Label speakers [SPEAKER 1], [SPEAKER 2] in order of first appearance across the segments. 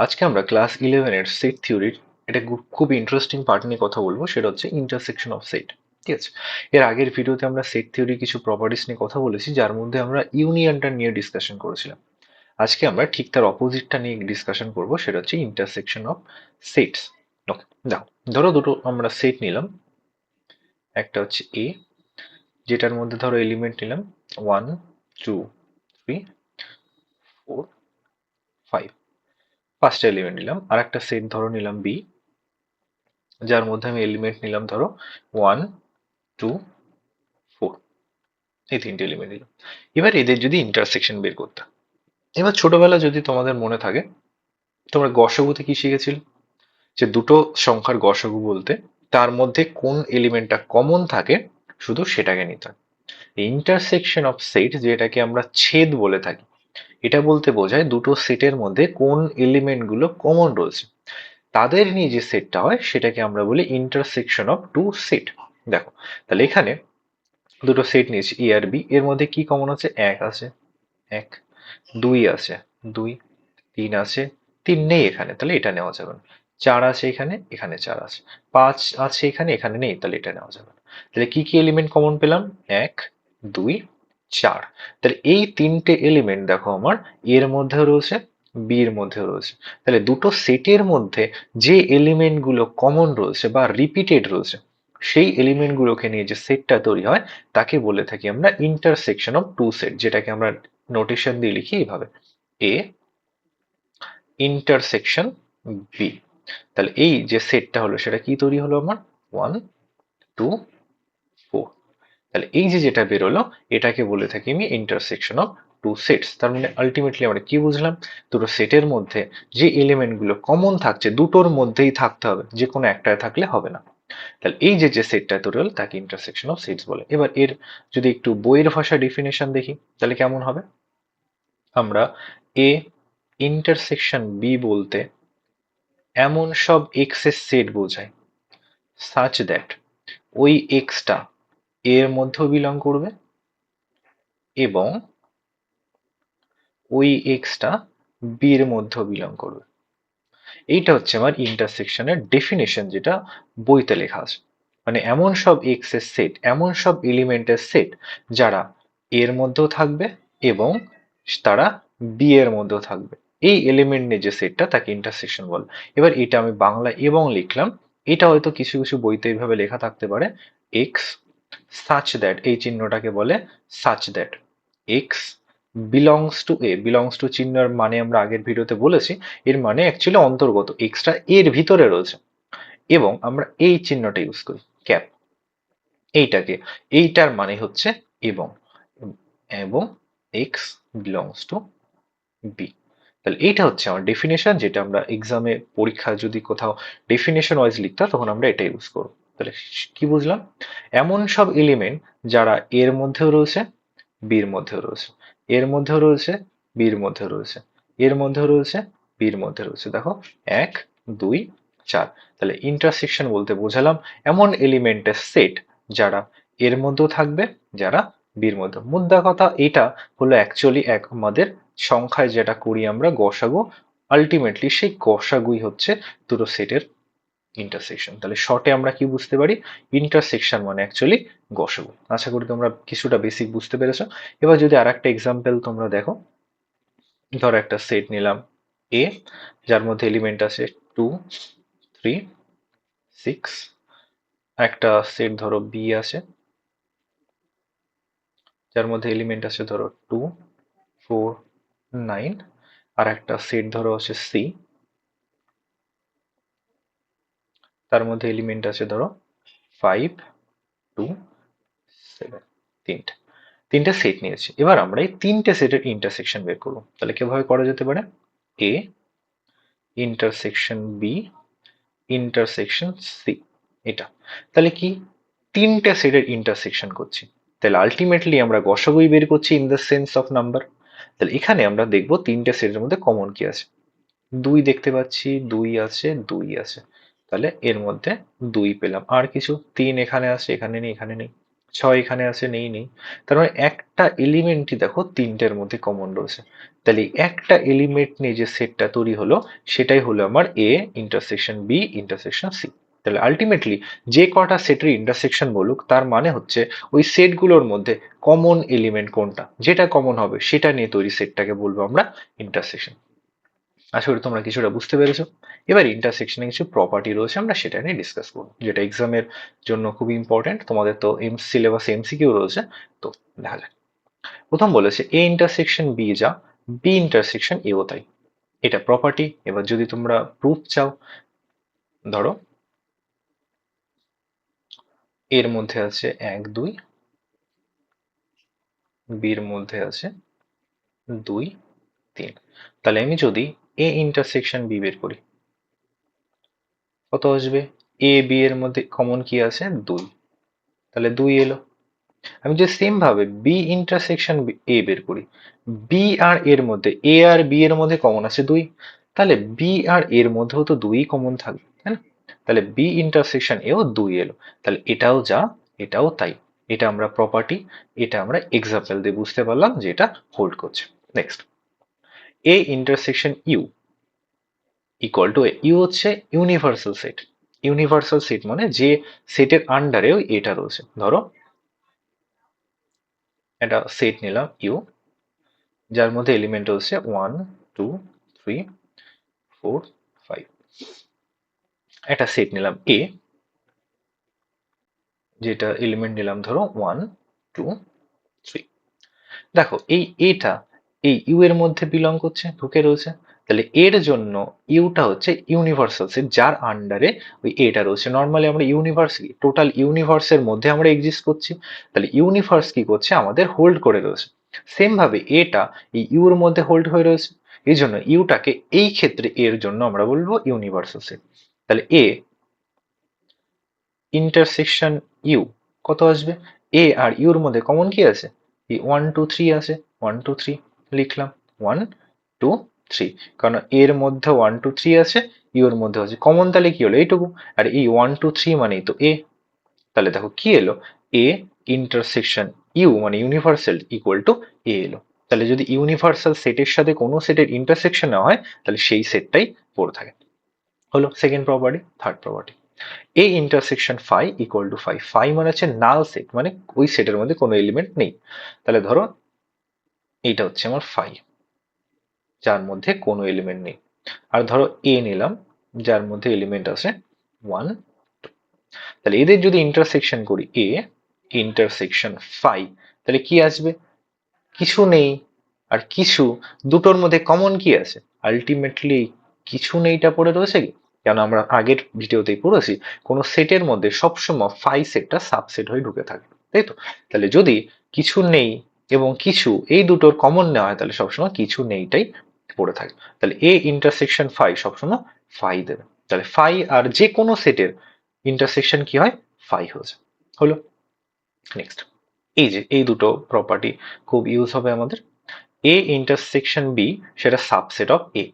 [SPEAKER 1] আজকে আমরা ক্লাস 11 এর সেট থিওরির এটা খুব ইন্টারেস্টিং পার্ট নিয়ে কথা বলবো, সেটা হচ্ছে ইন্টারসেকশন অফ সেট। ঠিক আছে। এর আগের ভিডিওতে আমরা সেট থিওরি কিছু প্রপার্টিস নিয়ে কথা বলেছি, যার মধ্যে আমরা ইউনিয়নটা নিয়ে ডিসকাশন করেছিলাম। আজকে আমরা ঠিক তার অপোজিটটা নিয়ে ডিসকাশন করব, সেটা হচ্ছে ইন্টারসেকশন অফ সেটস। ওকে, দেখো, ধরো দুটো আমরা সেট নিলাম। একটা হচ্ছে এ, যেটার মধ্যে ধরো এলিমেন্ট নিলাম 1 2 3 4 5। পাঁচটা এলিমেন্ট নিলাম। আর একটা সেট ধরো নিলাম বি, যার মধ্যে আমি এলিমেন্ট নিলাম ধরো 1 2 4। এই তিনটে এলিমেন্ট নিলাম। এবার এদের যদি ইন্টারসেকশন বের করতে হয়। এবার ছোটবেলা যদি তোমাদের মনে থাকে, তোমরা গসাগুতে কি শিখেছিলে, যে দুটো সংখ্যার গসাগু বলতে তার মধ্যে কোন এলিমেন্টটা কমন থাকে শুধু সেটাকে নিতে হয়। ইন্টারসেকশন অফ সেট, যেটাকে আমরা ছেদ বলে থাকি, এটা বলতে বোঝায় দুটো সেটের মধ্যে কোন এলিমেন্ট গুলো কমন রয়েছে তাদের নিয়ে যে সেটটা হয় সেটাকে আমরা বলি ইন্টারসেকশন অফ টু সেট। দেখো, তাহলে এখানে দুটো সেট নিয়েছি এ আর বি, এর মধ্যে কি কমন আছে? এক আছে, এক। দুই আছে, দুই। তিন আছে, তিন নেই এখানে, তাহলে এটা নেওয়া যাবে না। চার আছে এখানে, এখানে চার আছে। পাঁচ আছে এখানে, এখানে নেই, তাহলে এটা নেওয়া যাবে না। তাহলে কি কি এলিমেন্ট কমন পেলাম? এক, দুই, চার। তাহলে এই তিনটে এলিমেন্ট দেখো আমার এর মধ্যেও রয়েছে, বি এর মধ্যেও রয়েছে। তাহলে দুটো সেটের মধ্যে যে এলিমেন্ট গুলো কমন রয়েছে বা রিপিটেড রয়েছে, সেই এলিমেন্ট গুলোকে নিয়ে যে সেটটা তৈরি হয় তাকে বলে থাকি আমরা ইন্টারসেকশন অফ টু সেট, যেটাকে আমরা নোটেশন দিয়ে লিখি এইভাবে: এ ইন্টারসেকশন বি। তাহলে এই যে সেটটা হলো সেটা কি তৈরি হলো আমার? 1 2 4। তাহলে এই যে যেটা বেরোলো এটাকে বলে থাকি আমি ইন্টারসেকশন অফ টু সেটস। তার মানে আলটিমেটলি আমরা কি বুঝলাম? দুটো সেটের মধ্যে যে এলিমেন্ট গুলো কমন থাকছে দুটোর মধ্যেই থাকতে হবে, যে কোনো একটায় থাকলে হবে না। তাহলে এই যে যে সেটটা তৈরি হলো তাকে ইন্টারসেকশন অফ সেটস বলে। এবার এর যদি একটু বইয়ের ভাষা ডেফিনেশন দেখি, তাহলে কেমন হবে? আমরা এ ইন্টারসেকশন বি বলতে এমন সব এক্স এর সেট বোঝায় সাচ দ্যাট ওই এক্সটা এর মধ্যেও বিলং করবে এবং ওই এক্সটা বি এর মধ্যেও বিলং করবে। এইটা হচ্ছে আমার ইন্টারসেকশনের ডেফিনেশন, যেটা বইতে লেখা আছে। মানে এমন সব এক্স এর সেট, এমন সব এলিমেন্টের সেট যারা এর মধ্যেও থাকবে এবং তারা বি এর মধ্যেও থাকবে, এই এলিমেন্ট নিয়ে যে সেটটা তাকে ইন্টারসেকশন বলে। এবার এটা আমি বাংলা এবং লিখলাম। এটা হয়তো কিছু কিছু বইতে এইভাবে লেখা থাকতে পারে: এক্স সাচ দ্যাট, এই চিহ্নটাকে বলে such that x belongs to A. Belongs to চিহ্নের মানে আমরা আগের ভিডিওতে বলেছি, এর মানে অ্যাকচুয়ালি অন্তর্গত, এক্সট্রা এর ভিতরে রয়েছে। এবং আমরা এই চিহ্নটা ইউজ করি, ক্যাপ, এইটাকে। এইটার মানে হচ্ছে এবং, এবং এক্স বিলংস টু বি। তাহলে এইটা হচ্ছে আমার ডেফিনেশন, যেটা আমরা এক্সামে পরীক্ষা যদি কোথাও ডেফিনেশন ওয়াইজ লিখতে হয় তখন আমরা এটা ইউজ করবো। তাহলে কি বুঝলাম? এমন সব এলিমেন্ট যারা এর মধ্যেও রয়েছে, বির মধ্যেও রয়েছে, এর মধ্যেও রয়েছে, বির মধ্যেও রয়েছে, এর মধ্যেও রয়েছে, বির মধ্যে রয়েছে। দেখো, এক, দুই, চার। তাহলে ইন্টারসেকশন বলতে বোঝালাম এমন এলিমেন্টের সেট যারা এর মধ্যেও থাকবে, যারা বির মধ্যে। মুদ্রা কথা এটা হলো অ্যাকচুয়ালি এক আমাদের সংখ্যায় যেটা করি আমরা গসাগু, আলটিমেটলি সেই গসাগুই হচ্ছে দুটো সেটের ইন্টারসেকশন। তাহলে শর্টে আমরা কি বুঝতে পারি? ইন্টারসেকশন মানে অ্যাকচুয়ালি গসাগু। আশা করি তোমরা কিছুটা বেসিক বুঝতে পেরেছো। এবার যদি আর একটা এক্সাম্পল তোমরা দেখো, ধরো একটা সেট নিলাম এ, যার মধ্যে এলিমেন্ট আছে 2 3 6। একটা সেট ধরো বি আছে, যার মধ্যে এলিমেন্ট আছে ধরো 2 4 9। আর একটা সেট ধরো আছে সি, তার মধ্যে এলিমেন্ট আছে ধরো 5 2 7। তিনটে তিনটে সেট নিয়েছি। এবার আমরা এই তিনটে সেটের ইন্টারসেকশন বের করবো। তাহলে কিভাবে করা যেতে পারে? A intersection B intersection C, এটা। তাহলে কি, তিনটে সেটের ইন্টারসেকশন করছি, তাহলে আলটিমেটলি আমরা গসাগুই বের করছি in the sense of number. তাহলে এখানে আমরা দেখবো তিনটে সেটের মধ্যে কমন কি আছে। দুই দেখতে পাচ্ছি, দুই আছে, দুই আছে। তাহলে এর মধ্যে দুই পেলাম। আর কিছু? তিন এখানে আছে, এখানে নেই, এখানে নেই। ছয় এখানে আছে, নেই নেই। তার মানে একটা এলিমেন্টই দেখো তিনটের মধ্যে কমন রয়েছে। তাহলে এই একটা এলিমেন্ট নিয়ে যে সেটটা তৈরি হলো সেটাই হলো আমার A intersection B intersection C. তাহলে আলটিমেটলি যে কটা সেটের ইন্টারসেকশন বলুক তার মানে হচ্ছে ওই সেটগুলোর মধ্যে কমন এলিমেন্ট কোনটা, যেটা কমন হবে সেটা নিয়ে তৈরি সেটটাকে বলবো আমরা ইন্টারসেকশন। আশা করি তোমরা কিছুটা বুঝতে পেরেছো। এবার ইন্টারসেকশনে কিছু প্রপার্টি রয়েছে, আমরা সেটা নিয়ে ডিসকাস করবো, যেটা এক্সামের জন্য খুব ইম্পর্টেন্ট। তোমাদের তো সিলেবাস এমসিকিউ রয়েছে, তো দেখা যাক। প্রথম বলেছে এ ইন্টারসেকশন বি যা বি ইন্টারসেকশন এও তাই, এটা প্রপার্টি। এবার যদি তোমরা প্রুফ চাও, ধরো এর মধ্যে আছে 1 2, বির মধ্যে আছে 2 3। তাহলে আমি যদি এ ইন্টারসেকশন বি বের করি কত আসবে? এ বি এর মধ্যে কমন কি আছে? 2, তাহলে 2 এলো। আমি যদি সেম ভাবে বি ইন্টারসেকশন এ বের করি, বি আর এর মধ্যে, এ আর বি এর মধ্যে কমন আছে 2, তাহলে বি আর এর মধ্যেও তো 2 কমন থাকবে, তাই না? তাহলে বি ইন্টারসেকশন এও 2 এলো। তাহলে এটাও যা এটাও তাই। এটা আমরা প্রপার্টি, এটা আমরা এক্সাম্পল দিয়ে বুঝতে পারলাম যে এটা হোল্ড করছে। Next, A intersection U equal to U হচ্ছে ইউনিভার্সাল সেট। ইউনিভার্সাল সেট মানে যে সেটের আন্ডারেও এটা রয়েছে। ধরো একটা সেট নিলাম ইউ, যার মধ্যে এলিমেন্ট হচ্ছে 1 2 3 4 5। একটা সেট নিলাম এ, যেটা এলিমেন্ট নিলাম ধরো 1 2 3। দেখো এই এটা এই ইউ এর মধ্যে বিলং করছে, ঢুকে রয়েছে। তাহলে এর জন্য ইউটা হচ্ছে ইউনিভার্সাল সেট, যার আন্ডারে ওই এটা রয়েছে। নর্মালি আমরা ইউনিভার্স, টোটাল ইউনিভার্সের মধ্যে আমরা এক্সিস্ট করছি। তাহলে ইউনিভার্স কি করছে? আমাদের হোল্ড করে রয়েছে। সেম ভাবে এটা এই ইউ এর মধ্যে হোল্ড হয়ে রয়েছে, এই জন্য ইউটাকে এই ক্ষেত্রে এর জন্য আমরা বলবো ইউনিভার্সাল সেট। তাহলে এ ইন্টারসেকশন ইউ কত আসবে? এ আর ইউর মধ্যে কমন কি আছে? এই 1 2 3 আছে, 1 2 3 লিখলাম। 1 2 3, কারণ এর মধ্যে 1 2 3 আছে, ইউর মধ্যে আছে কমন, তাহলে কি হলো? এইটুকু। আর এই 1 2 3 মানেই তো এ। তাহলে দেখো কি এলো? এ ইন্টারসেকশন ইউ মানে ইউনিভার্সাল ইকুয়াল টু এ এলো। তাহলে যদি ইউনিভার্সাল সেটের সাথে কোনো সেটের ইন্টারসেকশন না হয় তাহলে সেই সেটটাই পড়ে থাকে। হলো second property. Third property, A intersection phi equal to phi. Phi মানে হচ্ছে নাল সেট, মানে ওই সেটের মধ্যে কোনো এলিমেন্ট নেই। তাহলে ধরো এইটা হচ্ছে আমার ফাই, যার মধ্যে কোনো এলিমেন্ট নেই। আর ধরো এ নিলাম, যার মধ্যে এলিমেন্ট আছে 1 2। তাহলে এদের যদি ইন্টারসেকশন করি এ ইন্টারসেকশন ফাই, তাহলে কি আসবে? কিছু নেই আর কিছু, দুটোর মধ্যে কমন কি আছে? আলটিমেটলি কিছু নেইটা পড়ে রয়েছে কি? কেন আমরা আগের ভিডিওতেই পড়েছি কোনো সেটের মধ্যে সবসময় ফাই সেটটা সাবসেট হয়ে ঢুকে থাকে, তাই তো? তাহলে যদি কিছু নেই এবং কিছু এই দুটোর কমন নেওয়া হয় তাহলে সবসময় কিছু নেইটাই পড়ে থাকে। তাহলে এ ইন্টারসেকশন ফাই সবসময় ফাই দেবে। তাহলে ফাই আর যে কোনো সেটের ইন্টারসেকশন কি হয়? ফাই হয়েছে। হলো। নেক্সট, এই যে এই দুটো প্রপার্টি খুব ইউজ হবে আমাদের। এ ইন্টারসেকশন বি সেটা সাবসেট অফ এ।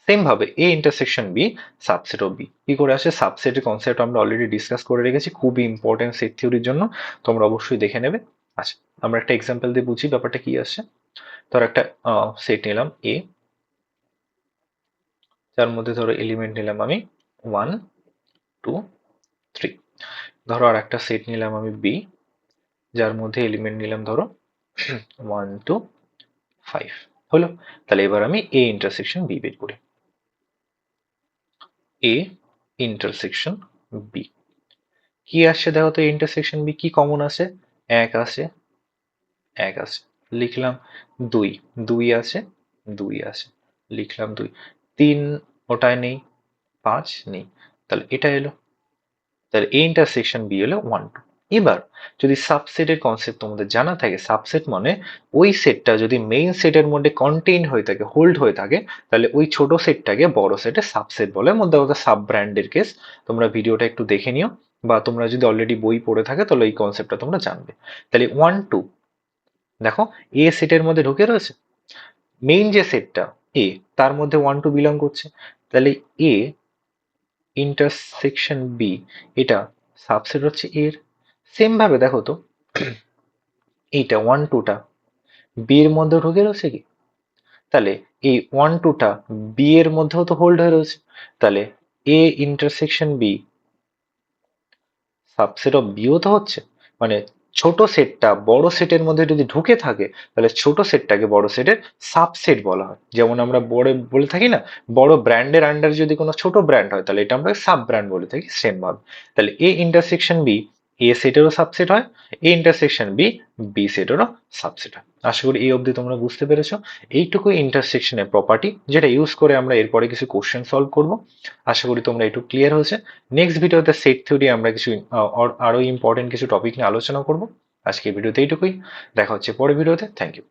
[SPEAKER 1] সেম ভাবে A intersection B subset of B কি করে আসে? সাবসেটের কনসেপ্ট আমরা অলরেডি ডিসকাস করে রেখেছি, খুবই ইম্পর্টেন্ট সেট থিওরির জন্য, তোমরা অবশ্যই দেখে নেবে। আচ্ছা, আমরা একটা এক্সাম্পল দিয়ে বুঝি ব্যাপারটা কি আসছে। ধর একটা সেট নিলাম এ, যার মধ্যে ধরো এলিমেন্ট নিলাম আমি 1 2 3। ধরো আর একটা সেট নিলাম আমি বি, যার মধ্যে এলিমেন্ট নিলাম ধরো 1 2 5। হলো। তাহলে এবার আমি এ ইন্টারসেকশন বি বের করি। এ ইন্টারসেকশন বি কি আসছে দেখো তো? ইন্টারসেকশন বি কি কমন আছে? এক আছে, এক আছে, লিখলাম। 2 2 আছে, 2 আছে, লিখলাম 2। 3 ওটায় নেই, 5 নেই, তাহলে এটা এলো। তাহলে এ ইন্টারসেকশন বি হলো 1 2। এবার যদি সাবসেটের কনসেপ্ট তোমাদের জানা থাকে, সাবসেট মানে ওই সেটটা যদি মেইন সেটের মধ্যে কন্টেইন হয়ে থাকে, হোল্ড হয়ে থাকে, তাহলে ওই ছোট সেটটাকে বড় সেটের সাবসেট বলে। মধ্যে কথা সাব ব্র্যান্ডের কেস, তোমরা ভিডিওটা একটু দেখে নিও, বা তোমরা যদি অলরেডি বই পড়ে থাকে তাহলে এই কনসেপ্টটা তোমরা জানবে। তাহলে 1 2 দেখো এ সেটের মধ্যে ঢুকে রয়েছে, মেইন যে সেটটা এ তার মধ্যে 1 2 বিলং করছে। তাহলে এ ইন্টারসেকশন বি এটা সাবসেট হচ্ছে এর। সেম ভাবে দেখো তো, এইটা 1 2টা বি এর মধ্যে ঢুকে রয়েছে কি? তাহলে এই 1 2টা বি এর মধ্যেও তো হোল্ড হয়ে রয়েছে। তাহলে A intersection B subset of বিও তো হচ্ছে। মানে ছোট সেটটা বড় সেটের মধ্যে যদি ঢুকে থাকে, তাহলে ছোট সেটটাকে বড় সেটের সাবসেট বলা হয়। যেমন আমরা বড় বলে থাকি না, বড় ব্র্যান্ডের আন্ডার যদি কোনো ছোট ব্র্যান্ড হয়, তাহলে এটা আমরা সাব ব্র্যান্ড বলে থাকি, সেম ভাবে। তাহলে এ ইন্টারসেকশন বি এ সেটেরও সাবসেট হয়, এ ইন্টারসেকশন বি বি সেটেরও সাবসেট হয়। আশা করি এই অবধি তোমরা বুঝতে পেরেছো। এইটুকুই ইন্টারসেকশনের প্রপার্টি, যেটা ইউজ করে আমরা এরপরে কিছু কোশ্চেন সলভ করব। আশা করি তোমরা একটু ক্লিয়ার হয়েছে। নেক্সট ভিডিওতে সেট থিওরি আমরা কিছু আরো ইম্পর্টেন্ট কিছু টপিক নিয়ে আলোচনা করব। আজকে ভিডিওতে এইটুকুই। দেখা হচ্ছে পরের ভিডিওতে। Thank you.